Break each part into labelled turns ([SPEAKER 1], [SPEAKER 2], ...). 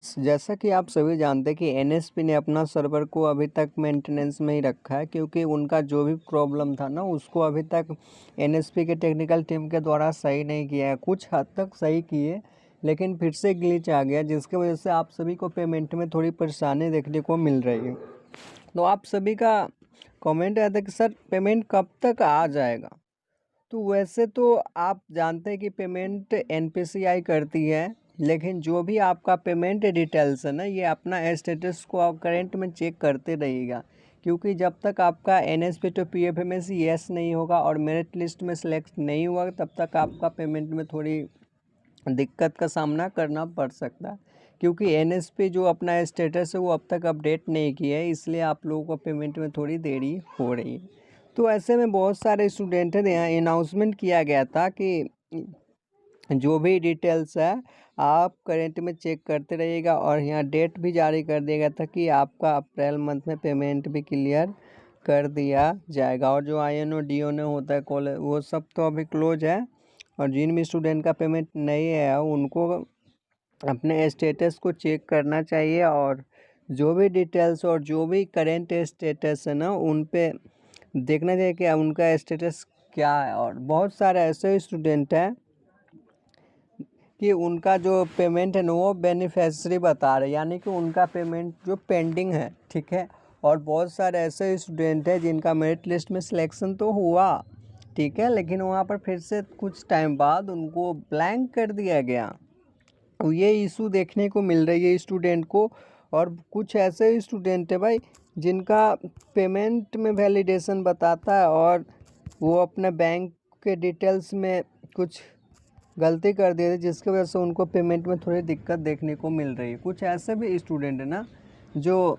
[SPEAKER 1] जैसा कि आप सभी जानते हैं कि एनएसपी ने अपना सर्वर को अभी तक मेंटेनेंस में ही रखा है, क्योंकि उनका जो भी प्रॉब्लम था ना उसको अभी तक एनएसपी के टेक्निकल टीम के द्वारा सही नहीं किया है। कुछ हद तक सही किए, लेकिन फिर से ग्लिच आ गया, जिसकी वजह से आप सभी को पेमेंट में थोड़ी परेशानी देखने को मिल रही है। तो आप सभी का कमेंट आया था कि सर पेमेंट कब तक आ जाएगा। तो वैसे तो आप जानते हैं कि पेमेंट एनपीसीआई करती है, लेकिन जो भी आपका पेमेंट डिटेल्स है ना, ये अपना स्टेटस को आप करेंट में चेक करते रहिएगा, क्योंकि जब तक आपका एनएसपी तो पीएफएमएस यस नहीं होगा और मेरिट लिस्ट में सेलेक्ट नहीं हुआ, तब तक आपका पेमेंट में थोड़ी दिक्कत का सामना करना पड़ सकता है, क्योंकि एनएसपी जो अपना स्टेटस है वो अब तक अपडेट नहीं किया है, इसलिए आप लोगों को पेमेंट में थोड़ी देरी हो रही है। तो ऐसे में बहुत सारे स्टूडेंट हैं, यहाँ अनाउंसमेंट किया गया था कि जो भी डिटेल्स है आप करेंट में चेक करते रहिएगा, और यहाँ डेट भी जारी कर दिया गया था कि आपका अप्रैल मंथ में पेमेंट भी क्लियर कर दिया जाएगा। और जो आईएनओ डीओनओ होता है कॉलेज, वो सब तो अभी क्लोज है, और जिन भी स्टूडेंट का पेमेंट नहीं है उनको अपने स्टेटस को चेक करना चाहिए, और जो भी डिटेल्स और जो भी करेंट स्टेटस है ना उन पे देखना चाहिए कि उनका स्टेटस क्या है। और बहुत सारे ऐसे स्टूडेंट हैं कि उनका जो पेमेंट है ना वो बेनिफिशियरी बता रहे, यानी कि उनका पेमेंट जो पेंडिंग है, ठीक है। और बहुत सारे ऐसे स्टूडेंट हैं जिनका मेरिट लिस्ट में सिलेक्शन तो हुआ, ठीक है, लेकिन वहाँ पर फिर से कुछ टाइम बाद उनको ब्लैंक कर दिया गया। ये इशू देखने को मिल रही है स्टूडेंट को। और कुछ ऐसे स्टूडेंट है भाई जिनका पेमेंट में वैलिडेशन बताता है और वो अपने बैंक के डिटेल्स में कुछ गलती कर दी थी, जिसकी वजह से उनको पेमेंट में थोड़ी दिक्कत देखने को मिल रही है। कुछ ऐसे भी स्टूडेंट है ना जो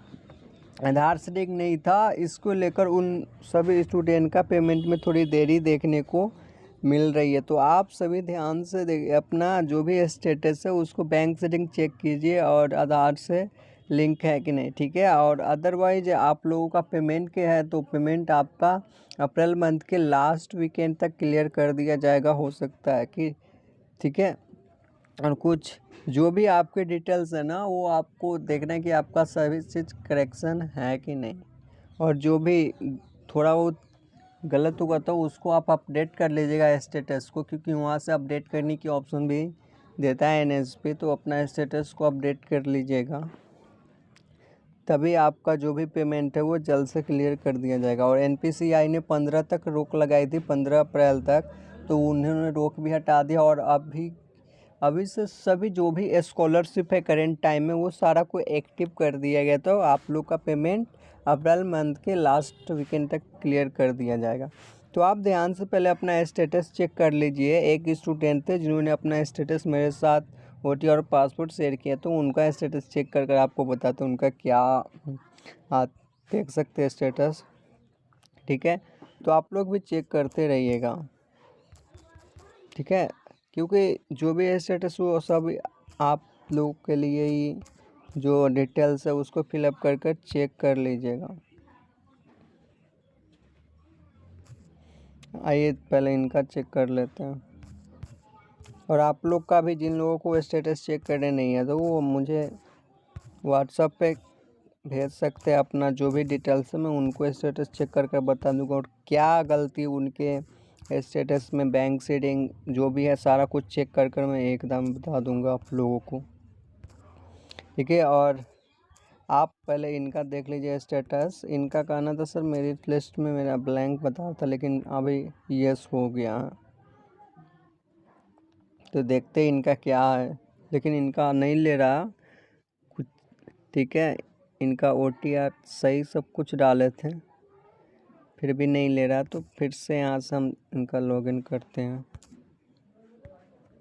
[SPEAKER 1] आधार से लिंक नहीं था, इसको लेकर उन सभी स्टूडेंट का पेमेंट में थोड़ी देरी देखने को मिल रही है। तो आप सभी ध्यान से अपना जो भी स्टेटस है उसको बैंक से लिंक चेक कीजिए और आधार से लिंक है कि नहीं, ठीक है। और अदरवाइज आप लोगों का पेमेंट क्या है, तो पेमेंट आपका अप्रैल मंथ के लास्ट वीकेंड तक क्लियर कर दिया जाएगा, हो सकता है कि, ठीक है। और कुछ जो भी आपके डिटेल्स है ना वो आपको देखना है कि आपका सभी चीज़ करेक्शन है कि नहीं, और जो भी थोड़ा बहुत गलत होगा तो उसको आप अपडेट कर लीजिएगा स्टेटस को, क्योंकि वहाँ से अपडेट करने की ऑप्शन भी देता है एनएसपी। तो अपना स्टेटस को अपडेट कर लीजिएगा, तभी आपका जो भी पेमेंट है वो जल्द से क्लियर कर दिया जाएगा। और एनपीसीआई ने 15 तक रोक लगाई थी, 15 अप्रैल तक, तो उन्होंने रोक भी हटा दिया। और अभी से सभी जो भी स्कॉलरशिप है करेंट टाइम में वो सारा को एक्टिव कर दिया गया, तो आप लोग का पेमेंट अप्रैल मंथ के लास्ट वीकेंड तक क्लियर कर दिया जाएगा। तो आप ध्यान से पहले अपना स्टेटस चेक कर लीजिए। एक स्टूडेंट थे जिन्होंने अपना स्टेटस मेरे साथ ओटी और पासपोर्ट शेयर किया, तो उनका स्टेटस चेक कर आपको बताते हैं उनका क्या, आप देख सकते हैं स्टेटस, ठीक है। तो आप लोग भी चेक करते रहिएगा, ठीक है, क्योंकि जो भी स्टेटस वो सब आप लोग के लिए ही जो डिटेल्स है उसको फिलअप कर कर चेक कर लीजिएगा। आइए पहले इनका चेक कर लेते हैं। और आप लोग का भी जिन लोगों को स्टेटस चेक करने नहीं है तो वो मुझे व्हाट्सएप पे भेज सकते हैं अपना जो भी डिटेल्स है, मैं उनको स्टेटस चेक करके बता दूंगा। और क्या गलती उनके स्टेटस में, बैंक सीडिंग जो भी है सारा कुछ चेक कर कर मैं एकदम बता दूंगा आप लोगों को, ठीक है। और आप पहले इनका देख लीजिए स्टेटस। इनका कहना था सर मेरिट लिस्ट में मेरा ब्लैंक बता रहा था, लेकिन अभी यस हो गया है, तो देखते हैं इनका क्या है। लेकिन इनका नहीं ले रहा कुछ, ठीक है। इनका ओटीआर सही सब कुछ डाले थे, फिर भी नहीं ले रहा, तो फिर से यहाँ से हम इनका लॉगिन करते हैं।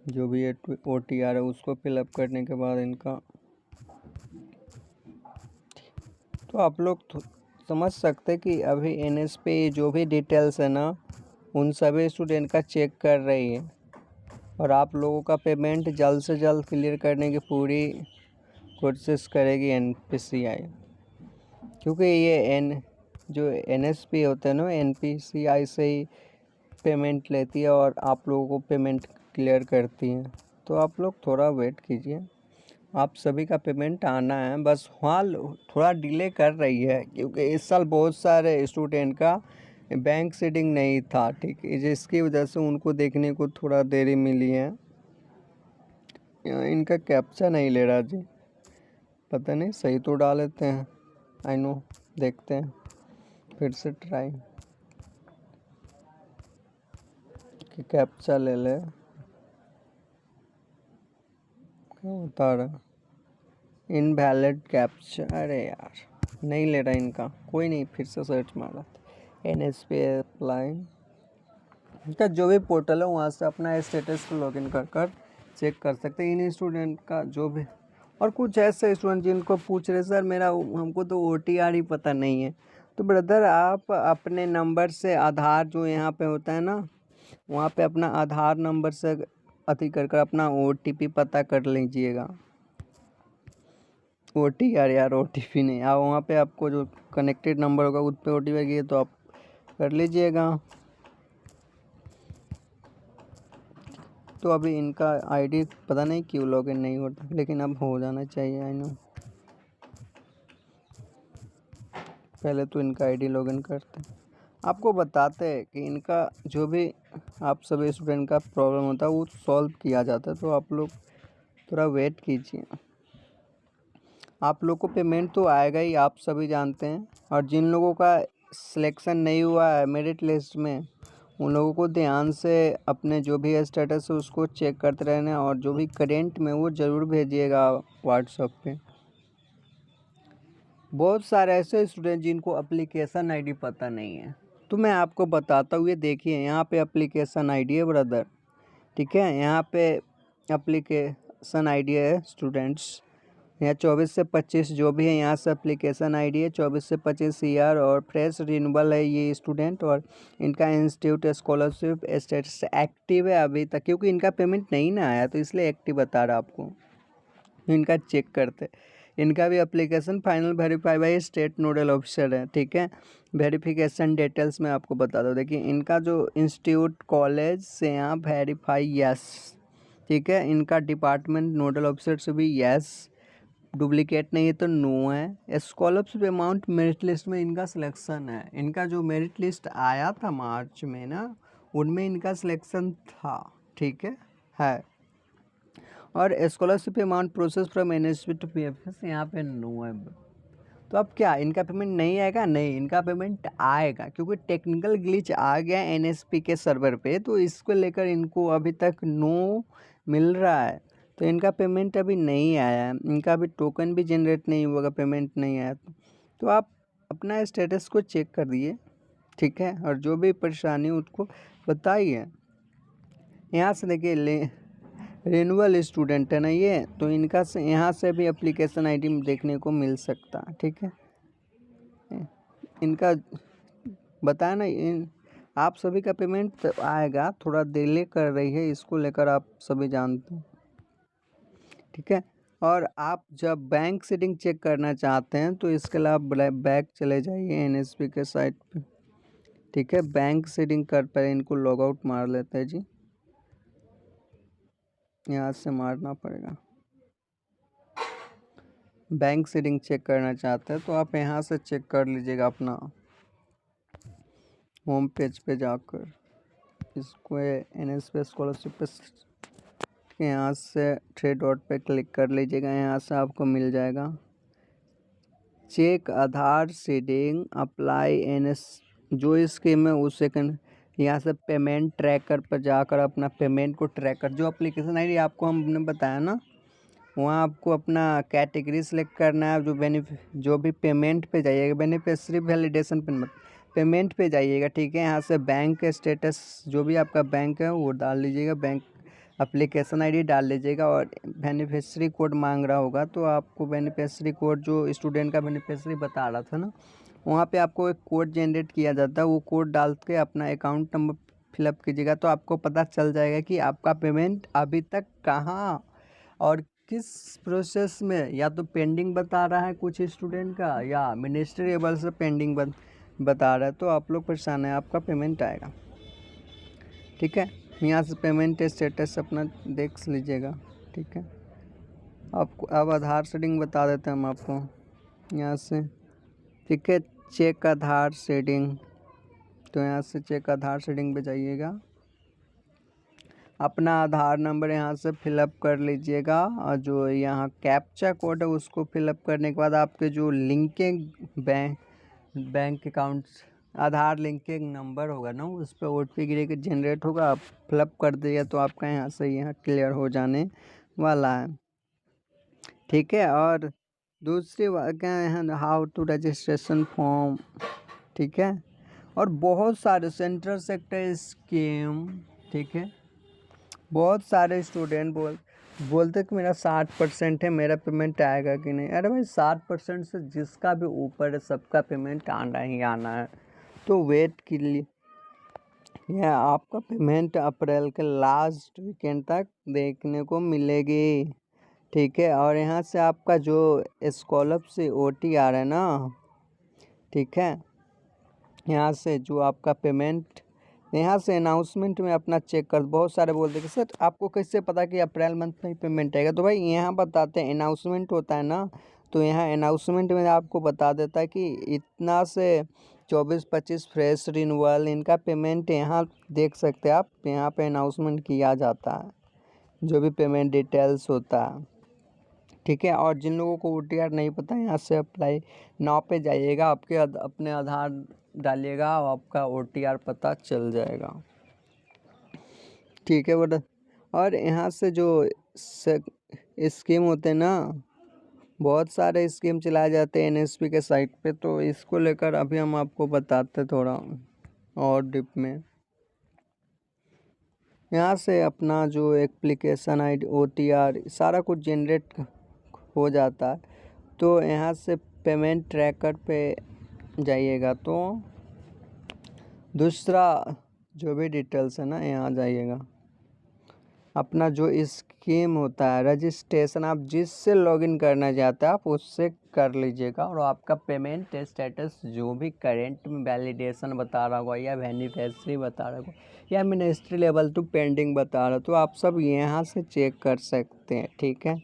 [SPEAKER 1] जो भी ओटीआर है उसको फिलअप करने के बाद इनका, तो आप लोग समझ सकते कि अभी एनएसपी जो भी डिटेल्स है ना उन सभी स्टूडेंट का चेक कर रही है, और आप लोगों का पेमेंट जल्द से जल्द क्लियर करने की पूरी कोशिश करेगी एनपीसीआई, क्योंकि ये जो एनएसपी होते हैं ना एनपीसीआई से ही पेमेंट लेती है और आप लोगों को पेमेंट क्लियर करती है। तो आप लोग थोड़ा वेट कीजिए। आप सभी का पेमेंट आना है, बस हाँ थोड़ा डिले कर रही है क्योंकि इस साल बहुत सारे स्टूडेंट का बैंक सीडिंग नहीं था, ठीक है, जिसकी वजह से उनको देखने को थोड़ा देरी मिली है। इनका कैप्चा नहीं ले रहा जी, पता नहीं, सही तो डाल लेते हैं। आई नो, देखते हैं फिर से ट्राई कि कैप्चा ले ले। क्या बता रहा, इनवैलिड कैप्चा, अरे यार नहीं ले रहा इनका, कोई नहीं, फिर से सर्च मारा। NSP अप्लाई, इनका जो भी पोर्टल है वहाँ से अपना स्टेटस को लॉगिन कर कर चेक कर सकते हैं इन स्टूडेंट का जो भी। और कुछ ऐसे स्टूडेंट जिनको पूछ रहे सर मेरा हमको तो OTR ही पता नहीं है, तो ब्रदर आप अपने नंबर से आधार जो यहाँ पे होता है ना, वहाँ पे अपना आधार नंबर से अति कर कर अपना OTP पता कर लीजिएगा। OTR यार, OTP नहीं, आप वहाँ पे आपको जो कनेक्टेड नंबर होगा उस पर OTP आएगी तो आप कर लीजिएगा। तो अभी इनका आईडी पता नहीं क्यों लॉगिन नहीं होता, लेकिन अब हो जाना चाहिए। आई नो, पहले तो इनका आईडी लॉगिन करते हैं, आपको बताते हैं कि इनका जो भी आप सभी स्टूडेंट का प्रॉब्लम होता है वो सॉल्व किया जाता है, तो आप लोग थोड़ा वेट कीजिए। आप लोग को पेमेंट तो आएगा ही, आप सभी जानते हैं। और जिन लोगों का सिलेक्शन नहीं हुआ है मेरिट लिस्ट में, उन लोगों को ध्यान से अपने जो भी स्टेटस है उसको चेक करते रहना, और जो भी करेंट में वो ज़रूर भेजिएगा व्हाट्सएप पे। बहुत सारे ऐसे स्टूडेंट जिनको एप्लीकेशन आईडी पता नहीं है, तो मैं आपको बताता हूँ। ये देखिए यहाँ पे एप्लीकेशन आईडी है ब्रदर, ठीक है, यहाँ पे एप्लीकेशन आईडी है स्टूडेंट्स, यहाँ 24 से 25 जो भी है यहाँ से एप्लीकेशन आईडी है 24 से 25 CR, और फ्रेश रिन्यूअल है ये स्टूडेंट। और इनका इंस्टीट्यूट स्कॉलरशिप स्टेटस एक्टिव है अभी तक, क्योंकि इनका पेमेंट नहीं ना आया तो इसलिए एक्टिव बता रहा आपको। इनका चेक करते, इनका भी application final verify by state nodal officer है, ठीक है। वेरिफिकेशन डिटेल्स में आपको बता दो, देखिए इनका जो इंस्टीट्यूट कॉलेज से यहाँ वेरीफाई यस, ठीक है। इनका डिपार्टमेंट नोडल ऑफिसर से भी यस, डुप्लीकेट नहीं है तो नो है। स्कॉलरशिप अमाउंट मेरिट लिस्ट में इनका सिलेक्शन है, इनका जो मेरिट लिस्ट आया था मार्च में ना, उनमें इनका सिलेक्शन था, ठीक है। और scholarship amount process from NSP to PFS यहाँ पे नो है। तो अब क्या इनका पेमेंट नहीं आएगा? नहीं, इनका पेमेंट आएगा, क्योंकि टेक्निकल ग्लिच आ गया NSP के सर्वर पे, तो इसको लेकर इनको अभी तक नो मिल रहा है, तो इनका पेमेंट अभी नहीं आया है। इनका अभी टोकन भी जनरेट नहीं हुआ, पेमेंट नहीं आया तो आप अपना स्टेटस को चेक कर दिए, ठीक है। और जो भी परेशानी उसको बताइए। यहाँ से देखिए रिन्यूअल स्टूडेंट है ना ये, तो इनका से यहाँ से भी एप्लीकेशन आईडी देखने को मिल सकता, ठीक है। इनका बताया ना, इन आप सभी का पेमेंट आएगा, थोड़ा डिले कर रही है, इसको लेकर आप सभी जानते हैं, ठीक है। और आप जब बैंक सीडिंग चेक करना चाहते हैं तो इसके लिए आप बैक चले जाइए NSP के साइट पे, ठीक है। बैंक सीडिंग कर पर इनको लॉग आउट मार लेते हैं जी, यहाँ से मारना पड़ेगा। बैंक सीडिंग चेक करना चाहते हैं तो आप यहाँ से चेक कर लीजिएगा अपना होम पेज पे जाकर, इसको NSP स्कॉलरशिप पे यहाँ से 3 डॉट पे क्लिक कर लीजिएगा, यहाँ से आपको मिल जाएगा चेक आधार सीडिंग अप्लाई NS जो स्कीम है उस सेकंड। यहाँ से पेमेंट ट्रैकर पर जाकर अपना पेमेंट को ट्रैकर, जो एप्लीकेशन आईडी आपको हमने बताया ना, वहाँ आपको अपना कैटेगरी सेलेक्ट करना है। जो भी पेमेंट पे जाइएगा, बेनिफिशियरी वैलिडेशन पेमेंट पे जाइएगा, ठीक है। यहाँ से बैंक स्टेटस जो भी आपका बैंक है वो डाल लीजिएगा, बैंक एप्लीकेशन आईडी डाल लीजिएगा, और बेनिफिशियरी कोड मांग रहा होगा तो आपको बेनिफिशियरी कोड जो स्टूडेंट का बेनिफिशियरी बता रहा था ना, वहाँ पे आपको एक कोड जनरेट किया जाता है, वो कोड डाल के अपना अकाउंट नंबर फिलअप कीजिएगा, तो आपको पता चल जाएगा कि आपका पेमेंट अभी तक कहाँ और किस प्रोसेस में, या तो पेंडिंग बता रहा है कुछ स्टूडेंट का, या मिनिस्ट्री लेवल से पेंडिंग बता रहा है। तो आप लोग परेशान है, आपका पेमेंट आएगा, ठीक है। यहाँ से पेमेंट स्टेटस अपना देख लीजिएगा, ठीक है। आपको अब आधार सेटिंग बता देते हैं हम आपको यहाँ से। ठीक है, चेक आधार सेटिंग, तो यहाँ से चेक आधार सेटिंग पे जाइएगा। अपना आधार नंबर यहाँ से फिलअप कर लीजिएगा और जो यहाँ कैप्चा कोड है उसको फिलअप करने के बाद आपके जो लिंकिंग बैंक अकाउंट्स आधार लिंकिंग नंबर होगा ना उस पर OTP जनरेट होगा, आप फिलअप कर दीजिए तो आपका यहाँ से यहाँ क्लियर हो जाने वाला है। ठीक है, और दूसरी बात क्या है, हाउ टू रजिस्ट्रेशन फॉर्म। ठीक है, और बहुत सारे सेंट्रल सेक्टर स्कीम। ठीक है, बहुत सारे स्टूडेंट बोलते कि मेरा 60% है, मेरा पेमेंट आएगा कि नहीं। अरे भाई 60% से जिसका भी ऊपर है सबका पेमेंट आना ही आना है, तो वेट के लिए यह आपका पेमेंट अप्रैल के लास्ट वीकेंड तक देखने को मिलेगी। ठीक है, और यहाँ से आपका जो स्कॉलरशिप OTR है ना, ठीक है, यहाँ से जो आपका पेमेंट यहाँ से अनाउंसमेंट में अपना चेक कर। बहुत सारे बोलते कि सर आपको कैसे पता कि अप्रैल मंथ में ही पेमेंट आएगा, तो भाई यहाँ बताते हैं अनाउंसमेंट होता है ना, तो यहाँ अनाउंसमेंट में आपको बता देता है कि इतना से 24-25 फ्रेश रिन्यूअल इनका पेमेंट यहाँ देख सकते हैं आप, यहाँ पे अनाउंसमेंट किया जाता है जो भी पेमेंट डिटेल्स होता है। ठीक है, और जिन लोगों को OTR नहीं पता यहाँ से अप्लाई नाउ पे जाइएगा, आपके अपने आधार डालिएगा और आपका OTR पता चल जाएगा। ठीक है बेटा, और यहाँ से जो स्कीम होते हैं ना, बहुत सारे स्कीम चलाए जाते हैं NSP के साइट पे, तो इसको लेकर अभी हम आपको बताते थोड़ा और डिप में। यहाँ से अपना जो एप्लीकेशन ID OTR सारा कुछ जनरेट हो जाता है, तो यहाँ से पेमेंट ट्रैकर पे जाइएगा, तो दूसरा जो भी डिटेल्स है ना यहाँ जाइएगा। अपना जो स्कीम होता है रजिस्ट्रेशन, आप जिससे लॉगिन करना चाहते हैं आप उससे कर लीजिएगा, और आपका पेमेंट स्टेटस जो भी करेंट में वैलिडेशन बता रहा होगा या बेनिफिशियरी बता रहा होगा या मिनिस्ट्री लेवल टू पेंडिंग बता रहा, तो आप सब यहाँ से चेक कर सकते हैं। ठीक है,